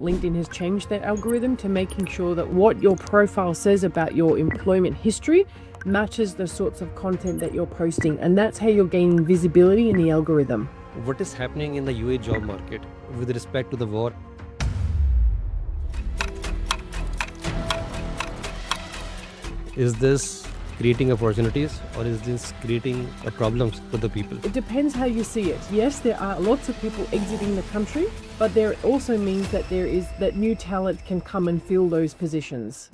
LinkedIn has changed their algorithm to making sure that what your profile says about your employment history matches the sorts of content that you're posting. And that's how you're gaining visibility in the algorithm. What is happening in the UAE job market with respect to the war? Is this creating opportunities or is this creating problems for the people? It depends how you see it. Yes, there are lots of people exiting the country, but there also means that new talent can come and fill those positions.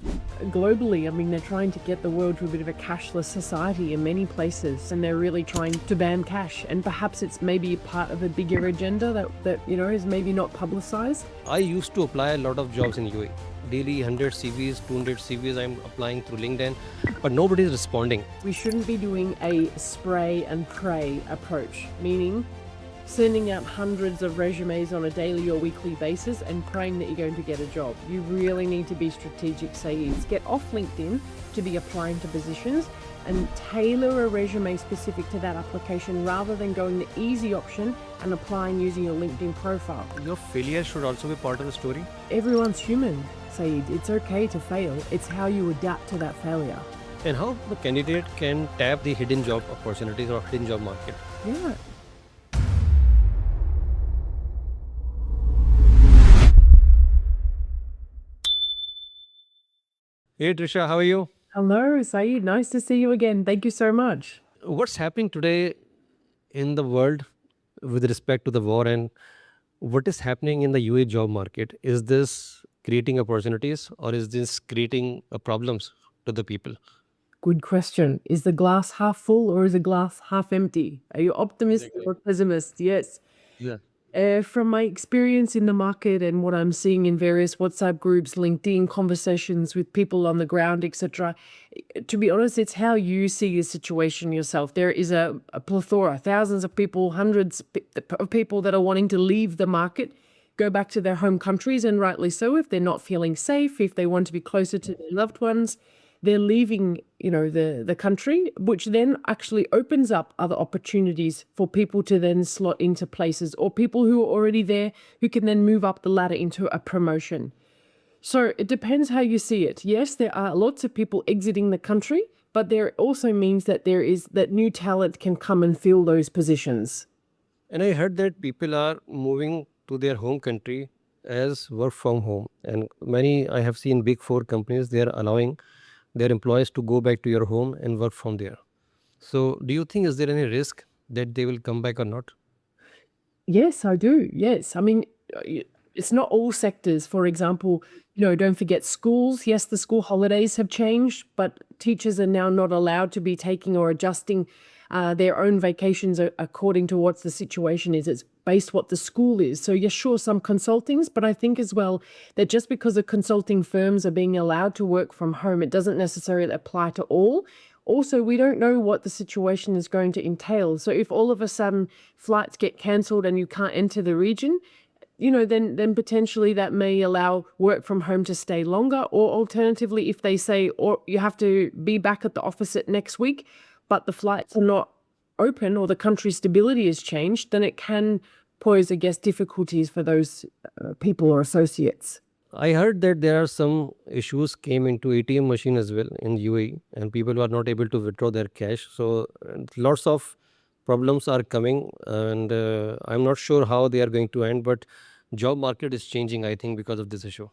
Globally, I mean, they're trying to get the world to a bit of a cashless society in many places, and they're really trying to ban cash. And perhaps it's maybe part of a bigger agenda that is maybe not publicized. I used to apply a lot of jobs in UAE. Daily 100 CVs, 200 CVs I'm applying through LinkedIn, but nobody is responding. We shouldn't be doing a spray and pray approach, meaning sending out hundreds of resumes on a daily or weekly basis and praying that you're going to get a job. You really need to be strategic, Saeeds. Get off LinkedIn to be applying to positions and tailor a resume specific to that application rather than going the easy option and applying using your LinkedIn profile. Your failure should also be part of the story. Everyone's human, Saeed. It's okay to fail. It's how you adapt to that failure. And how the candidate can tap the hidden job opportunities or hidden job market. Yeah. Hey Trisha, how are you? Hello, Saeed. Nice to see you again. Thank you so much. What's happening today in the world with respect to the war and what is happening in the UAE job market? Is this creating opportunities or is this creating problems to the people? Good question. Is the glass half full or is the glass half empty? Are you optimistic or pessimist? Yes. Yeah. From my experience in the market and what I'm seeing in various WhatsApp groups, LinkedIn conversations with people on the ground, etc., to be honest, it's how you see the situation yourself. There is a plethora, thousands of people, hundreds of people that are wanting to leave the market, go back to their home countries, and rightly so if they're not feeling safe, if they want to be closer to their loved ones. They're leaving, the country, which then actually opens up other opportunities for people to then slot into places or people who are already there who can then move up the ladder into a promotion. So it depends how you see it. Yes, there are lots of people exiting the country, but there also means that new talent can come and fill those positions. And I heard that people are moving to their home country as work from home. And many, I have seen big four companies, they are allowing their employees to go back to your home and work from there. So do you think is there any risk that they will come back or not? Yes, I do. Yes. I mean, it's not all sectors. For example, don't forget schools. Yes, the school holidays have changed, but teachers are now not allowed to be taking or adjusting their own vacations according to what the situation is. It's based what the school is. So yes, sure, some consultings, but I think as well that just because the consulting firms are being allowed to work from home, it doesn't necessarily apply to all. Also, we don't know what the situation is going to entail. So if all of a sudden flights get cancelled and you can't enter the region, then potentially that may allow work from home to stay longer. Or alternatively, if they say, or you have to be back at the office at next week, but the flights are not open or the country's stability has changed, then it can pose, I guess, difficulties for those people or associates. I heard that there are some issues came into ATM machine as well in UAE and people are not able to withdraw their cash. So lots of problems are coming and I'm not sure how they are going to end, but job market is changing, I think, because of this issue.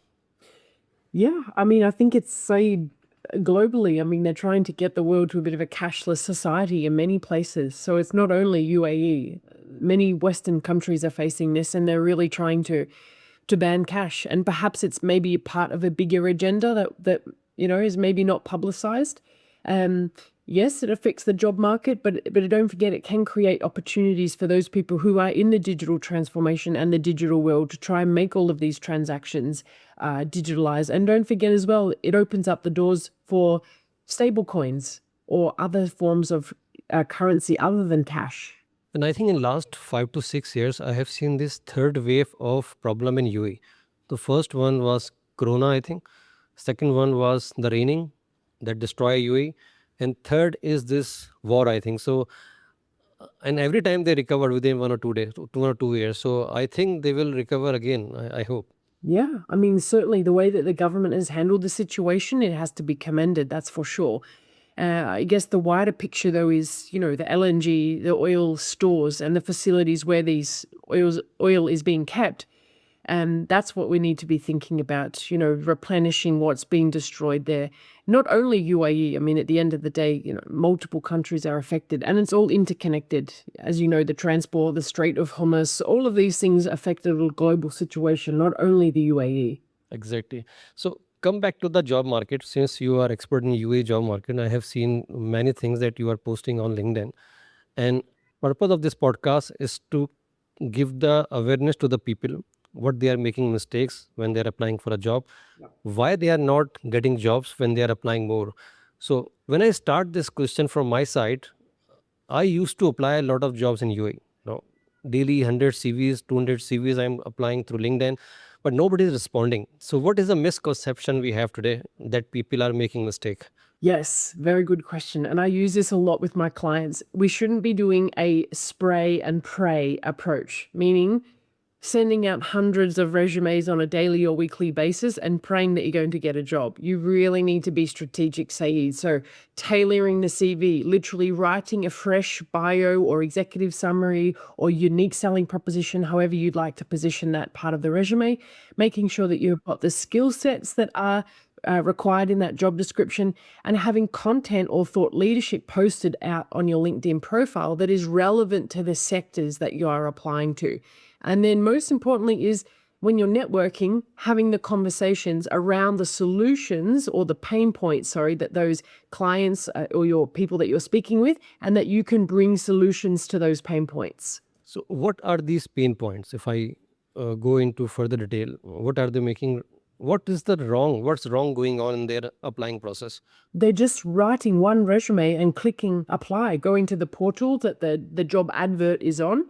Yeah, I mean, I think it's say globally. I mean, they're trying to get the world to a bit of a cashless society in many places. So it's not only UAE. Many Western countries are facing this, and they're really trying to ban cash. And perhaps it's maybe part of a bigger agenda that is maybe not publicized. Yes, it affects the job market, but don't forget it can create opportunities for those people who are in the digital transformation and the digital world to try and make all of these transactions digitalized. And don't forget as well, it opens up the doors for stable coins or other forms of currency other than cash. And I think in last 5 to 6 years, I have seen this third wave of problem in UAE. The first one was Corona, I think. Second one was the raining that destroy UAE. And third is this war, I think. So, and every time they recovered within 1 or 2 days, 2 or 2 years. So I think they will recover again, I hope. Yeah, I mean, certainly the way that the government has handled the situation, it has to be commended, that's for sure. I guess the wider picture, though, is the LNG, the oil stores, and the facilities where these oil is being kept. And that's what we need to be thinking about, replenishing what's being destroyed there. Not only UAE, I mean, at the end of the day, multiple countries are affected and it's all interconnected. As you know, the transport, the Strait of Hormuz, all of these things affect a global situation, not only the UAE. Exactly. So come back to the job market. Since you are expert in UAE job market, I have seen many things that you are posting on LinkedIn. And purpose of this podcast is to give the awareness to the people what they are making mistakes when they are applying for a job, why they are not getting jobs when they are applying more. So when I start this question from my side, I used to apply a lot of jobs in UAE. Daily 100 CVs, 200 CVs I'm applying through LinkedIn, but nobody is responding. So what is the misconception we have today that people are making mistake? Yes, very good question. And I use this a lot with my clients. We shouldn't be doing a spray and pray approach, meaning sending out hundreds of resumes on a daily or weekly basis and praying that you're going to get a job. You really need to be strategic, Saeed. So tailoring the CV, literally writing a fresh bio or executive summary or unique selling proposition, however you'd like to position that part of the resume, making sure that you've got the skill sets that are required in that job description, and having content or thought leadership posted out on your LinkedIn profile that is relevant to the sectors that you are applying to. And then most importantly is when you're networking, having the conversations around the solutions or the pain points, sorry, that those clients or your people that you're speaking with, and that you can bring solutions to those pain points. So what are these pain points? If I go into further detail, what are they making? What is the wrong? What's wrong going on in their applying process? They're just writing one resume and clicking apply, going to the portal that the job advert is on,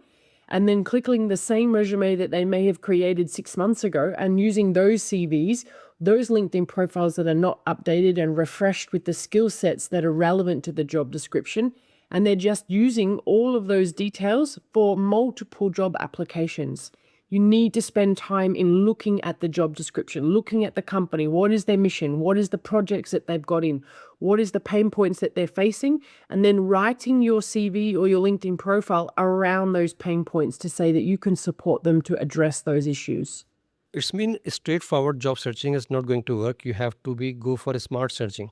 and then clicking the same resume that they may have created 6 months ago and using those CVs, those LinkedIn profiles that are not updated and refreshed with the skill sets that are relevant to the job description. And they're just using all of those details for multiple job applications. You need to spend time in looking at the job description, looking at the company. What is their mission? What is the projects that they've got in? What is the pain points that they're facing? And then writing your CV or your LinkedIn profile around those pain points to say that you can support them to address those issues. It's mean straightforward job searching is not going to work. You have to be go for a smart searching.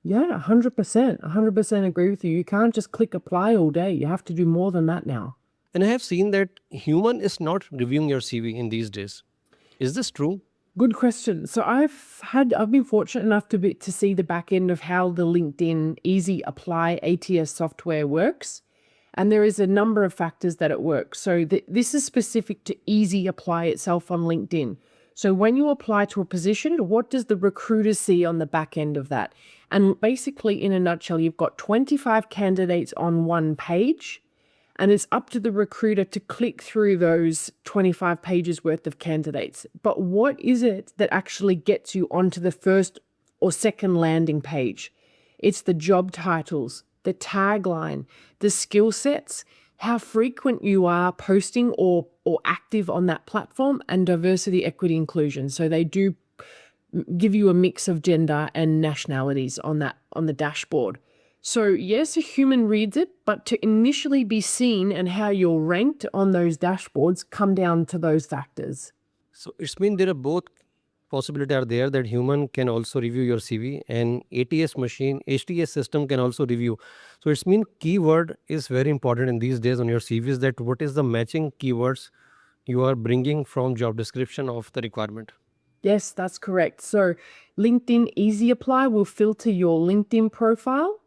Yeah, 100%. 100% agree with you. You can't just click apply all day. You have to do more than that now. And I have seen that human is not reviewing your CV in these days. Is this true? Good question. So I've been fortunate enough to see the back end of how the LinkedIn Easy Apply ATS software works. And there is a number of factors that it works. So this is specific to Easy Apply itself on LinkedIn. So when you apply to a position, what does the recruiter see on the back end of that? And basically, in a nutshell, you've got 25 candidates on one page. And it's up to the recruiter to click through those 25 pages worth of candidates. But what is it that actually gets you onto the first or second landing page? It's the job titles, the tagline, the skill sets, how frequent you are posting or active on that platform, and diversity, equity, inclusion. So they do give you a mix of gender and nationalities on the dashboard. So yes, a human reads it, but to initially be seen and how you're ranked on those dashboards come down to those factors. So it's mean there are both possibility are there that human can also review your CV and ATS machine, HTS system can also review. So it's mean keyword is very important in these days on your CVs that what is the matching keywords you are bringing from job description of the requirement. Yes, that's correct. So LinkedIn Easy Apply will filter your LinkedIn profile.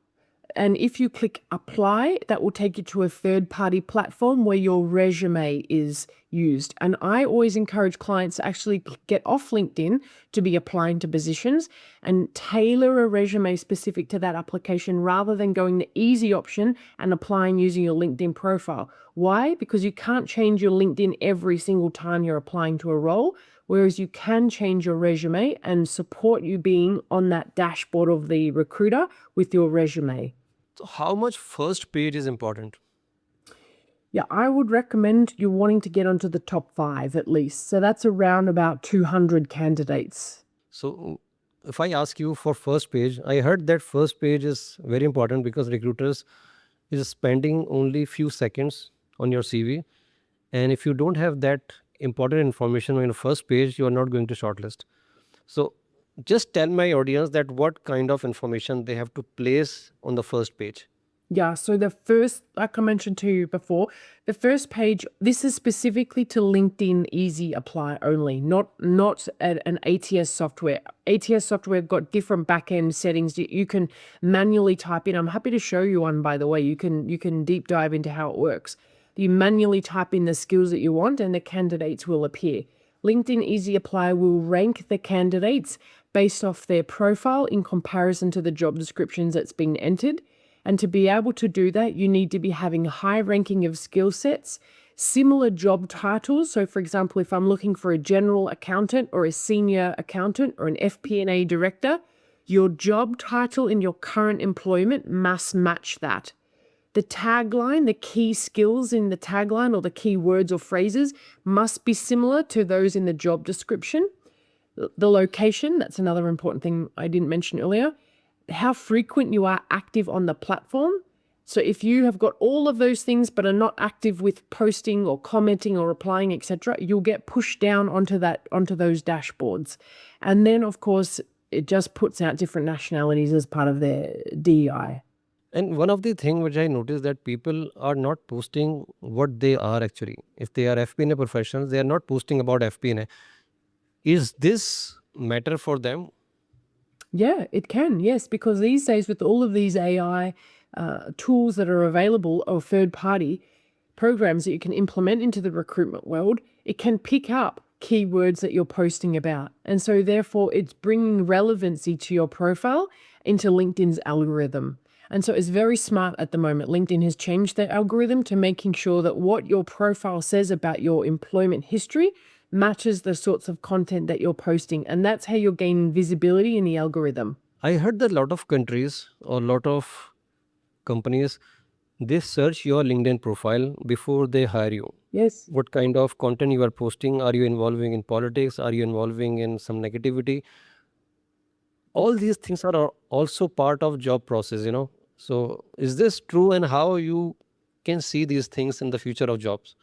And if you click apply, that will take you to a third-party platform where your resume is used. And I always encourage clients to actually get off LinkedIn to be applying to positions and tailor a resume specific to that application rather than going the easy option and applying using your LinkedIn profile. Why? Because you can't change your LinkedIn every single time you're applying to a role, whereas you can change your resume and support you being on that dashboard of the recruiter with your resume. So how much first page is important? Yeah, I would recommend you wanting to get onto the top 5 at least. So that's around about 200 candidates. So if I ask you for first page, I heard that first page is very important because recruiters is spending only few seconds on your CV, and if you don't have that important information on your first page, you are not going to shortlist. So just tell my audience that what kind of information they have to place on the first page. Yeah, so the first, like I mentioned to you before, the first page, this is specifically to LinkedIn Easy Apply only, not an ATS software. ATS software got different back-end settings that you can manually type in. I'm happy to show you one, by the way. You can deep dive into how it works. You manually type in the skills that you want and the candidates will appear. LinkedIn Easy Apply will rank the candidates based off their profile in comparison to the job descriptions that's been entered. And to be able to do that, you need to be having a high ranking of skill sets, similar job titles. So for example, if I'm looking for a general accountant or a senior accountant or an FP&A director, your job title in your current employment must match that. The tagline, the key skills in the tagline or the key words or phrases must be similar to those in the job description. The location, that's another important thing I didn't mention earlier. How frequent you are active on the platform. So if you have got all of those things but are not active with posting or commenting or replying, etc., you'll get pushed down onto those dashboards. And then of course it just puts out different nationalities as part of their DEI. And one of the thing which I noticed that people are not posting what they are actually. If they are FP&A professionals, they are not posting about FP&A. Is this matter for them? Yeah, it can. Yes, because these days with all of these AI tools that are available or third-party programs that you can implement into the recruitment world, it can pick up keywords that you're posting about. And so therefore it's bringing relevancy to your profile into LinkedIn's algorithm. And so it's very smart at the moment. LinkedIn has changed their algorithm to making sure that what your profile says about your employment history matches the sorts of content that you're posting. And that's how you're gaining visibility in the algorithm. I heard that a lot of countries or a lot of companies, they search your LinkedIn profile before they hire you. Yes. What kind of content you are posting? Are you involving in politics? Are you involving in some negativity? All these things are also part of job process. So is this true, and how you can see these things in the future of jobs?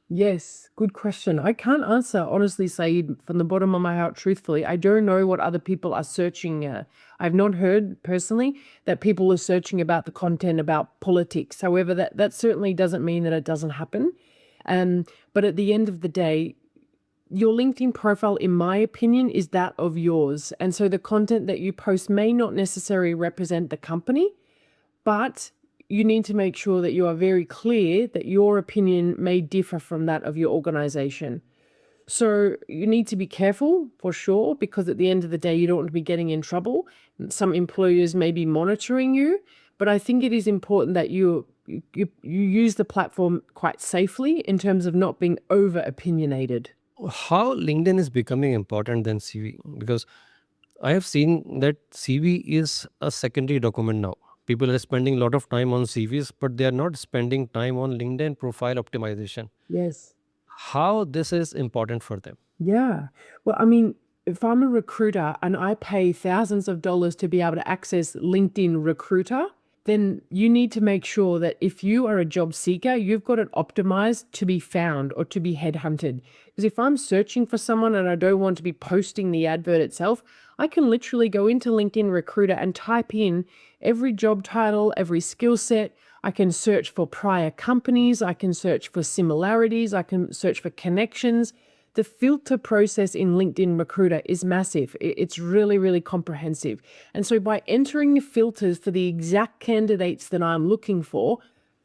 Yes, good question. I can't answer, honestly, Saeed, from the bottom of my heart, truthfully. I don't know what other people are searching. I've not heard personally that people are searching about the content about politics. However, that certainly doesn't mean that it doesn't happen. But at the end of the day, your LinkedIn profile, in my opinion, is that of yours. And so the content that you post may not necessarily represent the company, but you need to make sure that you are very clear that your opinion may differ from that of your organization. So you need to be careful for sure, because at the end of the day, you don't want to be getting in trouble. Some employers may be monitoring you, but I think it is important that you use the platform quite safely in terms of not being over opinionated. How LinkedIn is becoming important than CV? Because I have seen that CV is a secondary document now. People are spending a lot of time on CVs, but they are not spending time on LinkedIn profile optimization. Yes. How this is important for them? Yeah. Well, I mean, if I'm a recruiter and I pay thousands of dollars to be able to access LinkedIn Recruiter, then you need to make sure that if you are a job seeker, you've got it optimized to be found or to be headhunted. Because if I'm searching for someone and I don't want to be posting the advert itself, I can literally go into LinkedIn Recruiter and type in every job title, every skill set. I can search for prior companies. I can search for similarities. I can search for connections. The filter process in LinkedIn Recruiter is massive. It's really, really comprehensive. And so by entering the filters for the exact candidates that I'm looking for,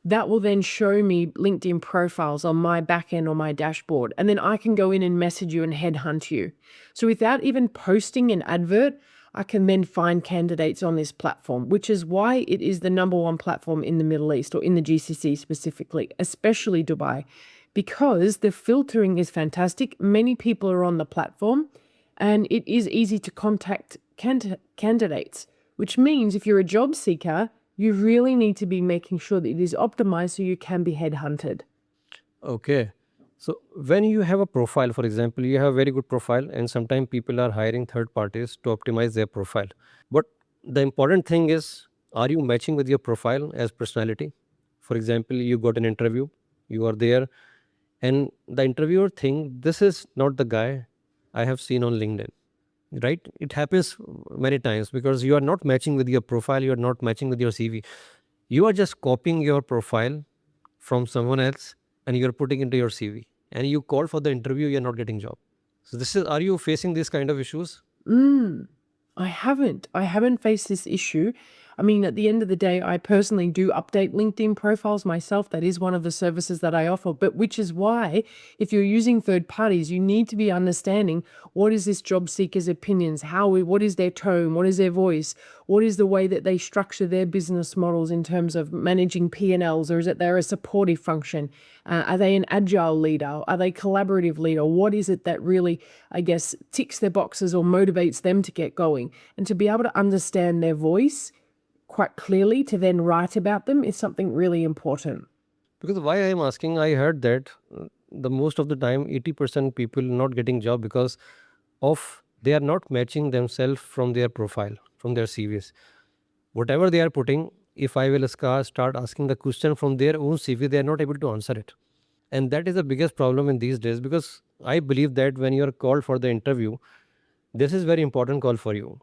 that will then show me LinkedIn profiles on my backend or my dashboard. And then I can go in and message you and headhunt you. So without even posting an advert, I can then find candidates on this platform, which is why it is the number one platform in the Middle East or in the GCC specifically, especially Dubai, because the filtering is fantastic. Many people are on the platform and it is easy to contact candidates, which means if you're a job seeker, you really need to be making sure that it is optimized so you can be headhunted. Okay. So when you have a profile, for example, you have a very good profile, and sometimes people are hiring third parties to optimize their profile. But the important thing is, are you matching with your profile as personality? For example, you got an interview, you are there, and the interviewer think this is not the guy I have seen on LinkedIn, right? It happens many times because you are not matching with your profile, you are not matching with your CV. You are just copying your profile from someone else and you're putting into your CV, and you call for the interview, you're not getting job. So this is, are you facing these kind of issues? Mm. I haven't. I haven't faced this issue. I mean, at the end of the day, I personally do update LinkedIn profiles myself. That is one of the services that I offer. But which is why, if you're using third parties, you need to be understanding what is this job seeker's opinions, what is their tone, what is their voice, what is the way that they structure their business models in terms of managing P&Ls, or is it they're a supportive function? Are they an agile leader? Are they collaborative leader? What is it that really, I guess, ticks their boxes or motivates them to get going? And to be able to understand their voice quite clearly to then write about them is something really important. Because why I am asking, I heard that the most of the time 80% people not getting job because of they are not matching themselves from their profile, from their CVs. Whatever they are putting, if I will start asking the question from their own CV, they are not able to answer it. And that is the biggest problem in these days, because I believe that when you are called for the interview, this is very important call for you.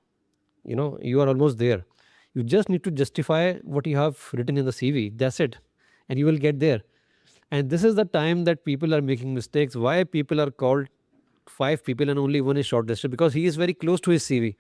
You know, you are almost there. You just need to justify what you have written in the CV. That's it. And you will get there. And this is the time that people are making mistakes. Why people are called five people and only one is shortlisted? Because he is very close to his CV.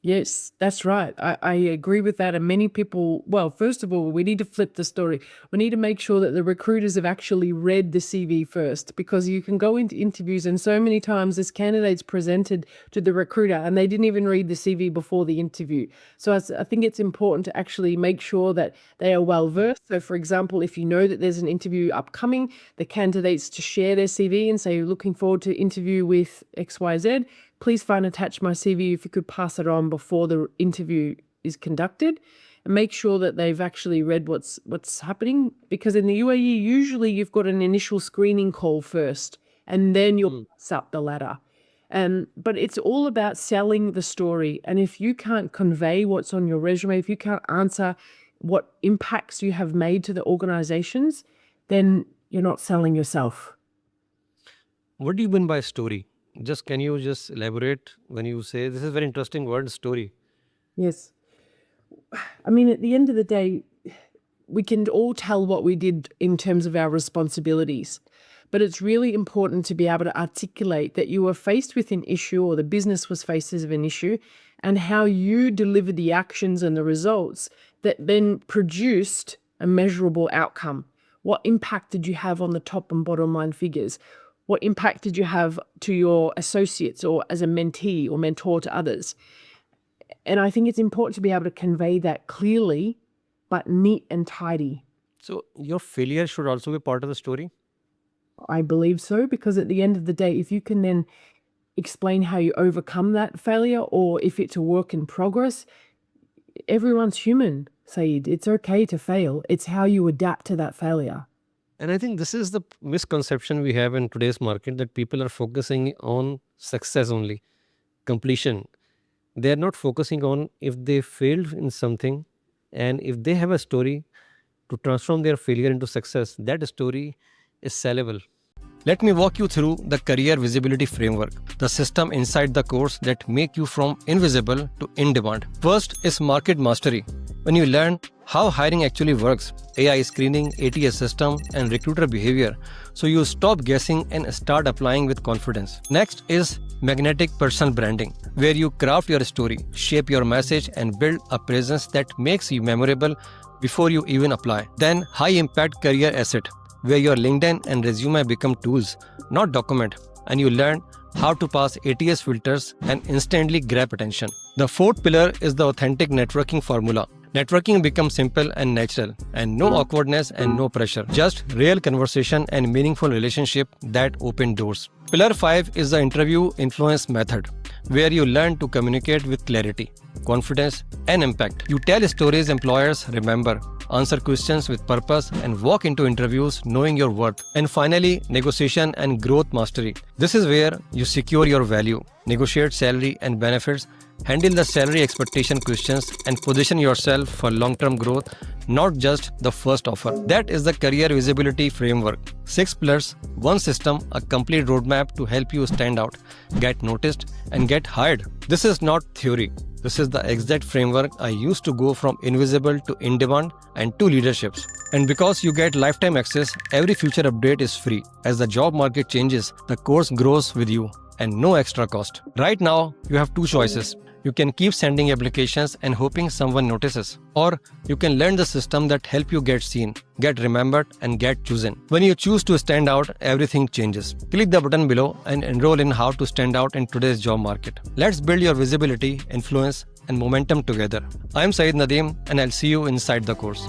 Yes, that's right. I agree with that. And many people, well, first of all, we need to flip the story. We need to make sure that the recruiters have actually read the CV first, because you can go into interviews and so many times this candidate's presented to the recruiter and they didn't even read the CV before the interview. So I think it's important to actually make sure that they are well versed. So, for example, if you know that there's an interview upcoming, the candidates to share their CV and say, looking forward to interview with XYZ. Please find attached my CV if you could pass it on before the interview is conducted, and make sure that they've actually read what's happening, because in the UAE usually you've got an initial screening call first and then you'll pass up the ladder. But it's all about selling the story, and if you can't convey what's on your resume, if you can't answer what impacts you have made to the organizations, then you're not selling yourself. What do you mean by story? Just can you just elaborate when you say this is very interesting word, story? Yes. I mean, at the end of the day, we can all tell what we did in terms of our responsibilities, but it's really important to be able to articulate that you were faced with an issue, or the business was faced with an issue, and how you delivered the actions and the results that then produced a measurable outcome. What impact did you have on the top and bottom line figures? What impact did you have to your associates or as a mentee or mentor to others? And I think it's important to be able to convey that clearly, but neat and tidy. So your failure should also be part of the story. I believe so, because at the end of the day, if you can then explain how you overcome that failure, or if it's a work in progress, everyone's human, Saeed. It's okay to fail. It's how you adapt to that failure. And I think this is the misconception we have in today's market, that people are focusing on success only, completion. They are not focusing on if they failed in something, and if they have a story to transform their failure into success, that story is sellable. Let me walk you through the career visibility framework, the system inside the course that make you from invisible to in demand. First is market mastery. When you learn how hiring actually works, AI screening, ATS system, and recruiter behavior, so you stop guessing and start applying with confidence. Next is magnetic personal branding, where you craft your story, shape your message, and build a presence that makes you memorable before you even apply. Then high impact career asset, where your LinkedIn and resume become tools, not document, and you learn how to pass ATS filters and instantly grab attention. The fourth pillar is the authentic networking formula. Networking becomes simple and natural, and no awkwardness and no pressure. Just real conversation and meaningful relationship that open doors. Pillar 5 is the interview influence method, where you learn to communicate with clarity, confidence, and impact. You tell stories employers remember, answer questions with purpose, and walk into interviews knowing your worth. And finally, negotiation and growth mastery. This is where you secure your value, negotiate salary and benefits, handle the salary expectation questions, and position yourself for long term growth, not just the first offer. That is the career visibility framework. 6 pillars, one system, a complete roadmap to help you stand out, get noticed, and get hired. This is not theory. This is the exact framework I used to go from invisible to in demand and to leaderships. And because you get lifetime access, every future update is free. As the job market changes, the course grows with you and no extra cost. Right now, you have two choices. You can keep sending applications and hoping someone notices. Or you can learn the system that help you get seen, get remembered, and get chosen. When you choose to stand out, everything changes. Click the button below and enroll in how to stand out in today's job market. Let's build your visibility, influence, and momentum together. I'm Saeed Nadeem, and I'll see you inside the course.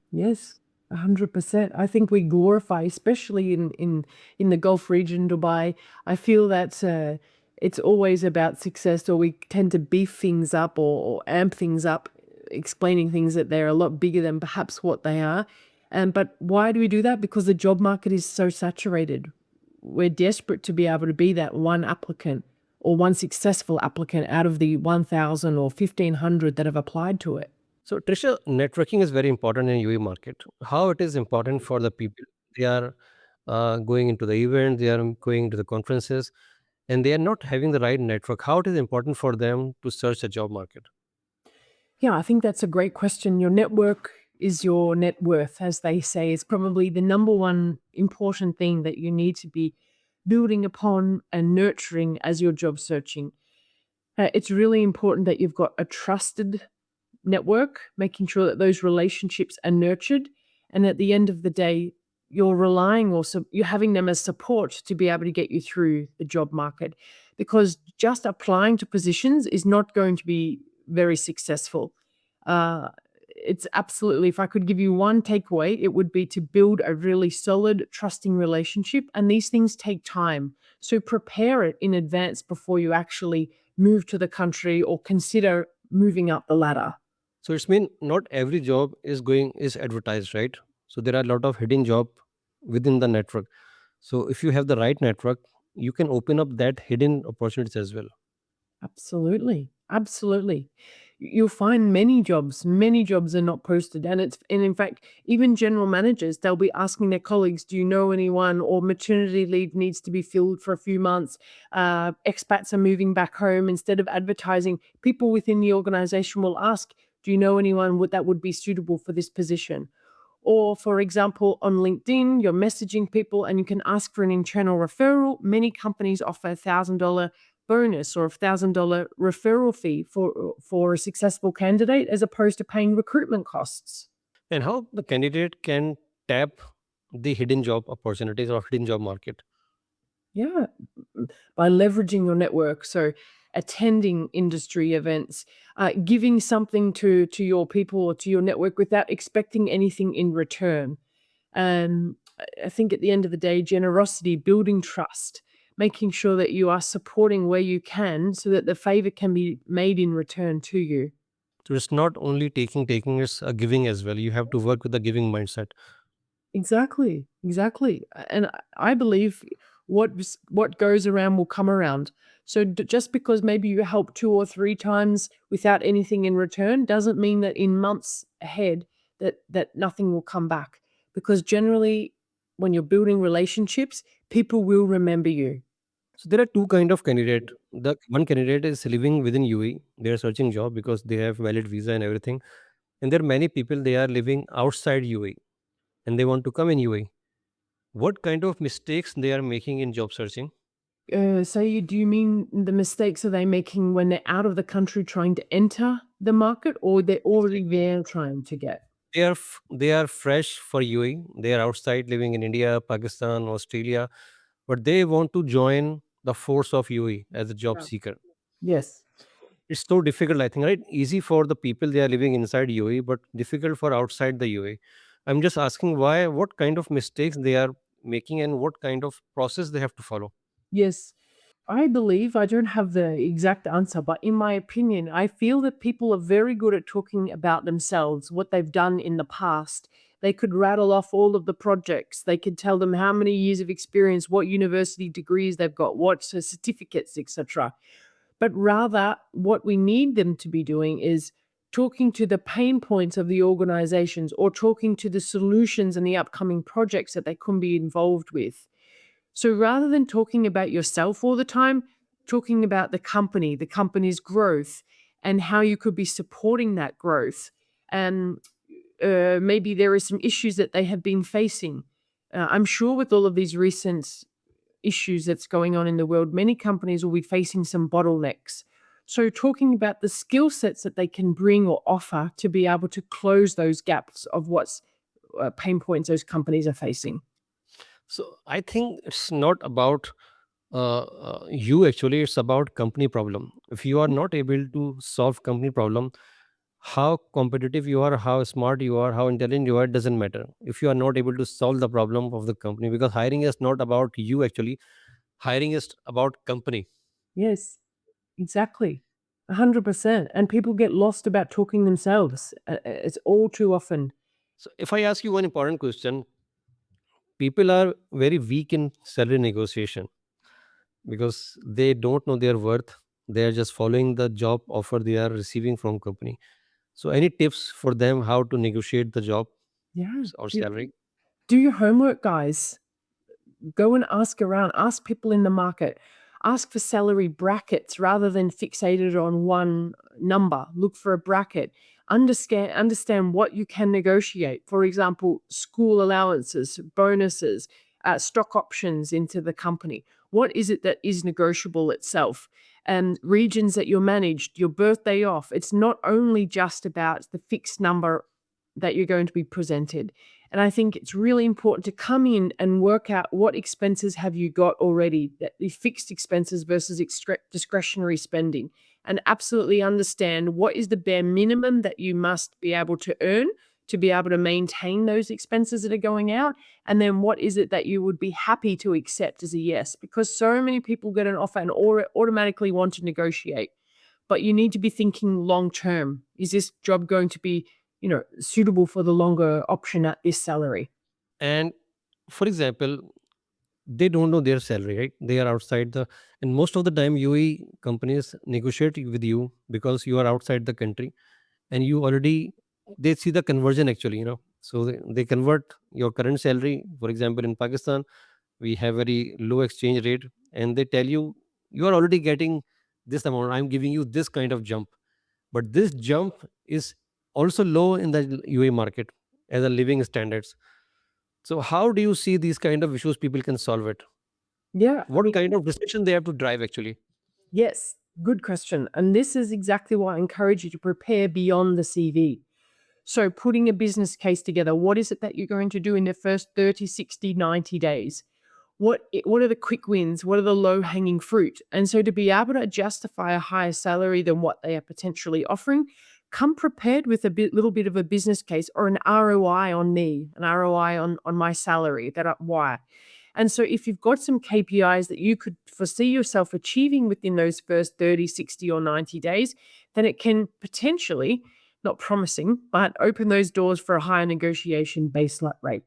Yes, 100%. I think we glorify, especially in the Gulf region, Dubai. I feel that it's always about success, or we tend to beef things up or amp things up, explaining things that they're a lot bigger than perhaps what they are. But why do we do that? Because the job market is so saturated. We're desperate to be able to be that one applicant or one successful applicant out of the 1,000 or 1,500 that have applied to it. So, Trisha, networking is very important in UAE market. How it is important for the people? They are going into the event, they are going to the conferences, and they are not having the right network. How it is important for them to search a job market? Yeah, I think that's a great question. Your network is your net worth, as they say. It's probably the number one important thing that you need to be building upon and nurturing as you're job searching. It's really important that you've got a trusted network, making sure that those relationships are nurtured. And at the end of the day, you're relying also, you're having them as support to be able to get you through the job market. Because just applying to positions is not going to be very successful. Uh, it's absolutely, if I could give you one takeaway, it would be to build a really solid, trusting relationship. And these things take time. So prepare it in advance before you actually move to the country or consider moving up the ladder. So it's mean not every job is advertised, right? So there are a lot of hidden job within the network. So if you have the right network, you can open up that hidden opportunities as well. Absolutely. Absolutely. You'll find many jobs are not posted. And in fact, even general managers, they'll be asking their colleagues, do you know anyone? Or maternity leave needs to be filled for a few months. Expats are moving back home. Instead of advertising, people within the organization will ask, do you know anyone that would be suitable for this position? Or, for example, on LinkedIn, you're messaging people and you can ask for an internal referral. Many companies offer $1,000 bonus or $1,000 referral fee for a successful candidate as opposed to paying recruitment costs. And how the candidate can tap the hidden job opportunities or hidden job market. Yeah, by leveraging your network. So, attending industry events, giving something to your people or to your network without expecting anything in return. I think at the end of the day, generosity, building trust, making sure that you are supporting where you can so that the favor can be made in return to you. So it's not only taking, it's a giving as well. You have to work with the giving mindset. Exactly, exactly. And I believe what goes around will come around. So just because maybe you help 2 or 3 times without anything in return doesn't mean that in months ahead that nothing will come back. Because generally, when you're building relationships, people will remember you. So there are two kind of candidate. The one candidate is living within UAE. They are searching job because they have valid visa and everything. And there are many people they are living outside UAE and they want to come in UAE. What kind of mistakes they are making in job searching? Do you mean the mistakes are they making when they're out of the country trying to enter the market, or they're already there trying to get? They are fresh for UAE. They are outside living in India, Pakistan, Australia, but they want to join the force of UAE as a job Yeah. seeker. Yes. It's so difficult, I think, right? Easy for the people they are living inside UAE, but difficult for outside the UAE. I'm just asking why, what kind of mistakes they are making and what kind of process they have to follow? Yes. I believe I don't have the exact answer, but in my opinion, I feel that people are very good at talking about themselves, what they've done in the past. They could rattle off all of the projects. They could tell them how many years of experience, what university degrees they've got, what certificates, etc. But rather, what we need them to be doing is talking to the pain points of the organizations or talking to the solutions and the upcoming projects that they can be involved with. So rather than talking about yourself all the time, talking about the company's growth, and how you could be supporting that growth. And maybe there are some issues that they have been facing. I'm sure with all of these recent issues that's going on in the world, many companies will be facing some bottlenecks. So, talking about the skill sets that they can bring or offer to be able to close those gaps of what's pain points those companies are facing. So I think it's not about you actually, it's about company problem. If you are not able to solve company problem, how competitive you are, how smart you are, how intelligent you are, it doesn't matter if you are not able to solve the problem of the company, because hiring is not about you actually. Hiring is about company. Yes, exactly. 100%. And people get lost about talking themselves. It's all too often. So if I ask you one important question, people are very weak in salary negotiation because they don't know their worth. They are just following the job offer they are receiving from company. So any tips for them how to negotiate the job Yeah. or salary? Do your homework, guys. Go and ask around, ask people in the market, ask for salary brackets rather than fixated on one number. Look for a bracket. Understand what you can negotiate. For example, school allowances, bonuses, stock options into the company. What is it that is negotiable itself? And regions that you're managed, your birthday off. It's not only just about the fixed number that you're going to be presented. And I think it's really important to come in and work out what expenses have you got already, that the fixed expenses versus discretionary spending, and absolutely understand what is the bare minimum that you must be able to earn to be able to maintain those expenses that are going out. And then what is it that you would be happy to accept as a yes? Because so many people get an offer and automatically want to negotiate, but you need to be thinking long term. Is this job going to be, suitable for the longer option at this salary? And for example, they don't know their salary, right? They are outside the, and most of the time UAE companies negotiate with you because you are outside the country, and you already, they see the conversion actually, so they convert your current salary. For example, in Pakistan we have very low exchange rate, and they tell you you are already getting this amount, I'm giving you this kind of jump, but this jump is also low in the UAE market as a living standards. So how do you see these kind of issues people can solve it? Yeah, I What mean, kind of decision they have to drive actually? yes, good question. And this is exactly why I encourage you to prepare beyond the CV. So, putting a business case together, what is it that you're going to do in the first 30, 60, 90 days? What are the quick wins? What are the low hanging fruit? And so, to be able to justify a higher salary than what they are potentially offering, come prepared with a little bit of a business case or an ROI on me, an ROI on my salary. Why? And so, if you've got some KPIs that you could foresee yourself achieving within those first 30, 60, or 90 days, then it can potentially, not promising, but open those doors for a higher negotiation baseline rate.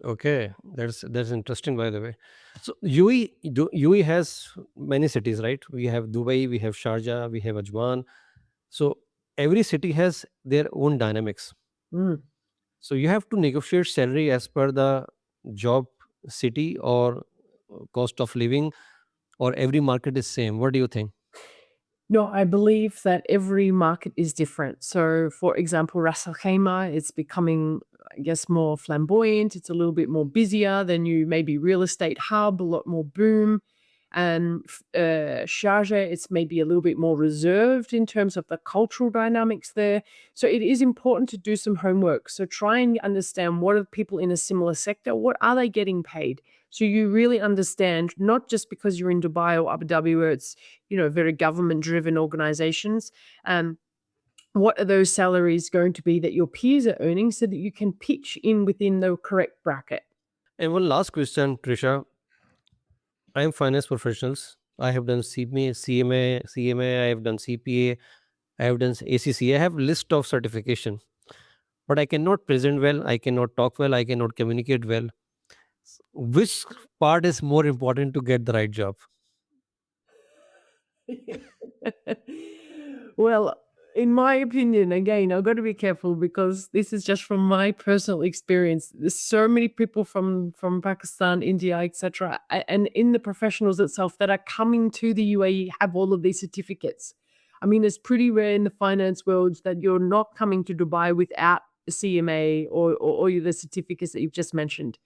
Okay, that's interesting by the way. So UAE has many cities, right? We have Dubai, we have Sharjah, we have Ajman. So every city has their own dynamics. Mm. So you have to negotiate salary as per the job city or cost of living, or every market is same. What do you think? No, I believe that every market is different. So, for example, Ras Al Khaimah, it's becoming, I guess, more flamboyant. It's a little bit more busier than you maybe real estate hub, a lot more boom. And Sharjah, it's maybe a little bit more reserved in terms of the cultural dynamics there. So it is important to do some homework. So try and understand, what are people in a similar sector, what are they getting paid? So you really understand, not just because you're in Dubai or Abu Dhabi where it's, very government driven organizations. Um, what are those salaries going to be that your peers are earning so that you can pitch in within the correct bracket? And one last question, Trisha. I am finance professionals. I have done CMA, I have done CPA, I have done ACC. I have list of certification, but I cannot present well. I cannot talk well. I cannot communicate well. Which part is more important to get the right job? Well, in my opinion, again, I've got to be careful because this is just from my personal experience. There's so many people from Pakistan, India, etc., and in the professionals itself that are coming to the UAE have all of these certificates. I mean, it's pretty rare in the finance world that you're not coming to Dubai without a CMA or the certificates that you've just mentioned.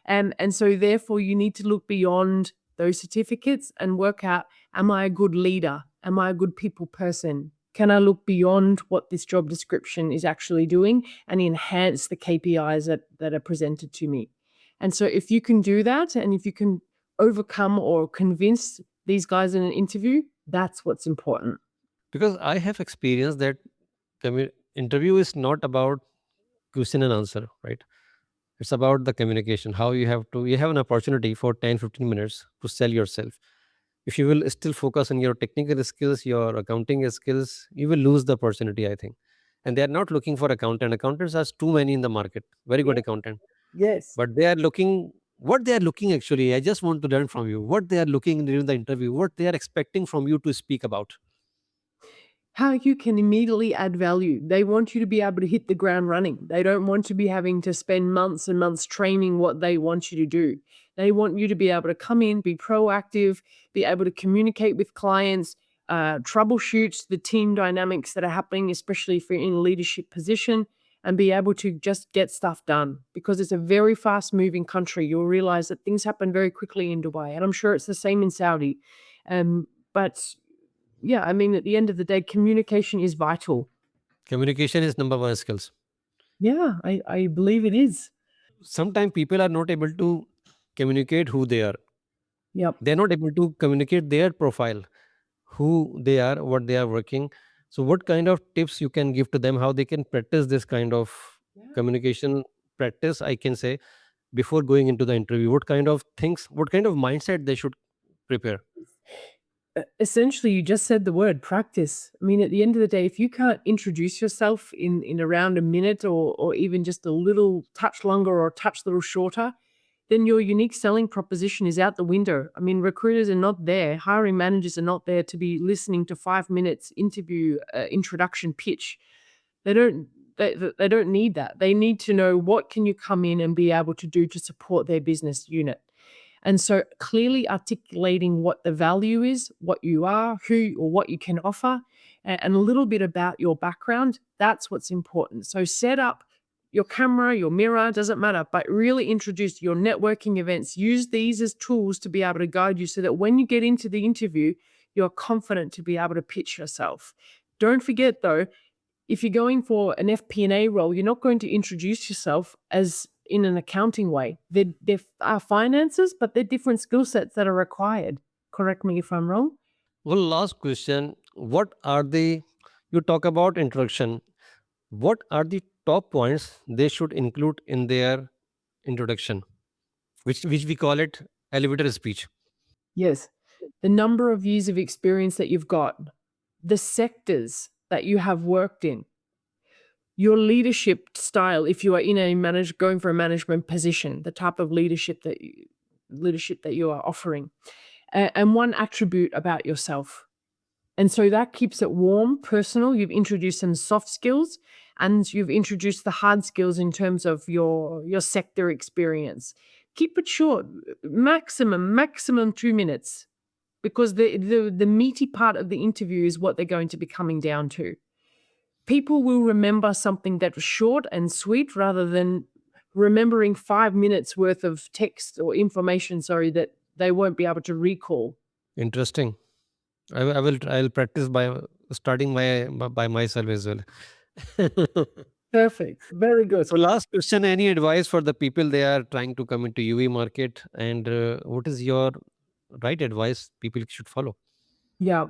And so therefore you need to look beyond those certificates and work out, am I a good leader? Am I a good people person? Can I look beyond what this job description is actually doing and enhance the KPIs that are presented to me? And so if you can do that and if you can overcome or convince these guys in an interview, that's what's important. Because I have experienced that interview is not about question and answer, right? It's about the communication, how you have an opportunity for 10-15 minutes to sell yourself. If you will still focus on your technical skills, your accounting skills, you will lose the opportunity, I think. And they are not looking for accountants are too many in the market, very Yeah. good accountant, Yes. but they are looking, what they are looking actually, I just want to learn from you what they are looking during the interview, what they are expecting from you to speak about. How you can immediately add value. They want you to be able to hit the ground running. They don't want to be having to spend months and months training what they want you to do. They want you to be able to come in, be proactive, be able to communicate with clients, troubleshoot the team dynamics that are happening, especially if you're in a leadership position, and be able to just get stuff done because it's a very fast moving country. You'll realize that things happen very quickly in Dubai, and I'm sure it's the same in Saudi. But yeah, I mean, at the end of the day, communication is vital. Communication is number one skills. Yeah, I believe it is. Sometimes people are not able to communicate who they are. Yep. They're not able to communicate their profile, who they are, what they are working. So what kind of tips you can give to them, how they can practice this kind of Yeah. communication practice, I can say, before going into the interview? What kind of things, what kind of mindset they should prepare? Essentially, you just said the word practice. I mean, at the end of the day, if you can't introduce yourself in around a minute or even just a little touch longer or touch little shorter, then your unique selling proposition is out the window. I mean, recruiters are not there, hiring managers are not there to be listening to 5 minutes interview introduction pitch. They don't they don't need that. They need to know what can you come in and be able to do to support their business unit. And so clearly articulating what the value is, what you are, who or what you can offer, and a little bit about your background, that's what's important. So set up your camera, your mirror, doesn't matter, but really introduce your networking events. Use these as tools to be able to guide you so that when you get into the interview, you're confident to be able to pitch yourself. Don't forget though, if you're going for an FP&A role, you're not going to introduce yourself as in an accounting way. There are finances, but they're different skill sets that are required. Correct me if I'm wrong. Well, last question, what are the, you talk about introduction, what are the top points they should include in their introduction, which we call it elevator speech? Yes. The number of years of experience that you've got, the sectors that you have worked in, your leadership style, if you are in a going for a management position, the type of leadership that you are offering, and one attribute about yourself. And so that keeps it warm, personal. You've introduced some soft skills and you've introduced the hard skills in terms of your sector experience. Keep it short, maximum 2 minutes, because the meaty part of the interview is what they're going to be coming down to. People will remember something that was short and sweet rather than remembering 5 minutes worth of text or information, sorry, that they won't be able to recall. Interesting. I'll practice by starting by myself as well. Perfect. Very good. So last question, any advice for the people they are trying to come into UV market, and what is your right advice people should follow? Yeah.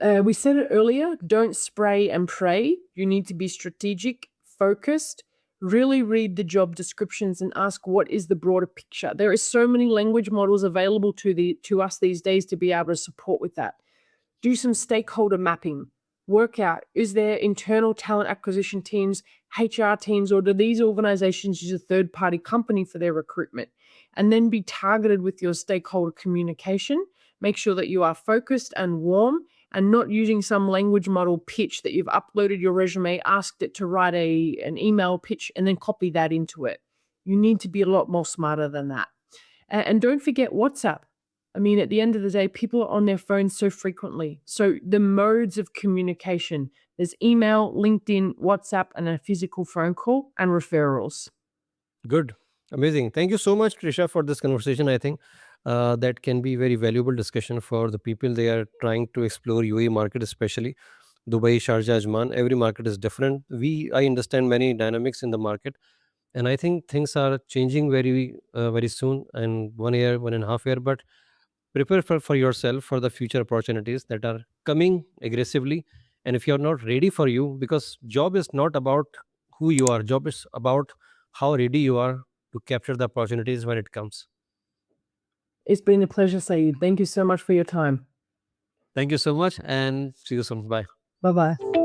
We said it earlier, don't spray and pray. You need to be strategic, focused, Really read the job descriptions and ask what is the broader picture. There is so many language models available to us these days to be able to support with that. Do some stakeholder mapping. Work out, is there internal talent acquisition teams, HR teams, or do these organizations use a third party company for their recruitment? And then be targeted with your stakeholder communication. Make sure that you are focused and warm and not using some language model pitch that you've uploaded your resume, asked it to write an email pitch, and then copy that into it. You need to be a lot more smarter than that. And don't forget WhatsApp. I mean, at the end of the day, people are on their phones so frequently. So the modes of communication, there's email, LinkedIn, WhatsApp, and a physical phone call and referrals. Good. Amazing. Thank you so much, Trisha, for this conversation. I think that can be very valuable discussion for the people they are trying to explore UAE market, especially Dubai, Sharjah, Ajman. Every market is different. I understand many dynamics in the market, and I think things are changing very soon, and 1 year, 1.5 year. But prepare for yourself for the future opportunities that are coming aggressively. And if you're not ready for you, because job is not about who you are, job is about how ready you are to capture the opportunities when it comes. It's been a pleasure, Saeed. Thank you so much for your time. Thank you so much and see you soon. Bye. Bye bye.